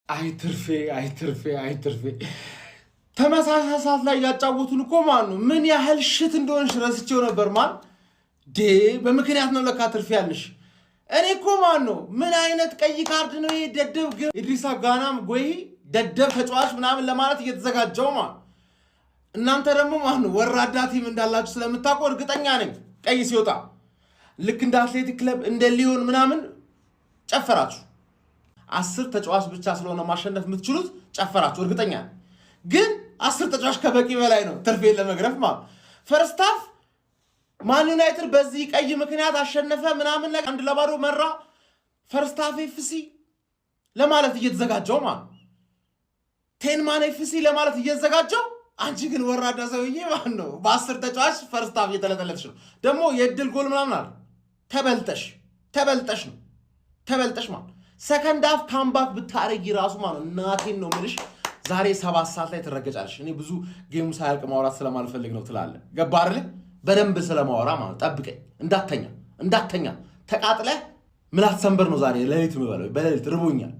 አይትርፌ ተመሳሳይ ሰዓት ላይ ያጫወቱን እኮ ማን ነው? ምን ያህል ሽት እንደሆንሽ ረስቼው ነበር። ማን በምክንያት ነው ለካ ትርፌ ያለሽ። እኔ እኮ ማን ነው ምን አይነት ቀይ ካርድ ነው ይሄ? ደደብ ኢድሪሳ ጋናም ጎይ ደደብ ተጫዋች ምናምን ለማለት እየተዘጋጀው ማን። እናንተ ደግሞ ማን ነው ወራዳ ቲም እንዳላችሁ ስለምታውቁ እርግጠኛ ነኝ ቀይ ሲወጣ ልክ እንደ አትሌቲክ ክለብ እንደ ሊዮን ምናምን ጨፈራችሁ። 10 ተጫዋች ብቻ ስለሆነ ማሸነፍ የምትችሉት ጨፈራችሁ እርግጠኛ ነኝ። ግን 10 ተጫዋች ከበቂ በላይ ነው ትርፌን ለመግረፍ ማለት። ፈርስት ሃፍ ማን ዩናይትድ በዚህ ቀይ ምክንያት አሸነፈ ምናምን ላይ 1-0 መራ። ፈርስት ሃፍ ኤፍሲ ለማለት እየተዘጋጀው ማለት 10 ማን ኤፍሲ ለማለት እየተዘጋጀው፣ አንቺ ግን ወራዳ ሰውዬ ማን ነው በ10 ተጫዋች ፈርስት ሃፍ እየተለተለትሽ ነው። ደግሞ የእድል ጎል ምናምን አለ። ተበልጠሽ ማለት ሰከንድ ሃፍ ካምባክ ብታረጊ ራሱ ማለት እናቴን ነው የምልሽ ዛሬ 7 ሰዓት ላይ ትረገጫለሽ። እኔ ብዙ ጌሙ ሳያልቅ ማውራት ስለማልፈልግ ነው ትላለህ። ገባህ አይደል? በደንብ ስለማወራ ማለት ጠብቀኝ። እንዳተኛ ተቃጥለህ ምላስ ሰንበር ነው ዛሬ ሌሊት የምበለው። በሌሊት ርቦኛል።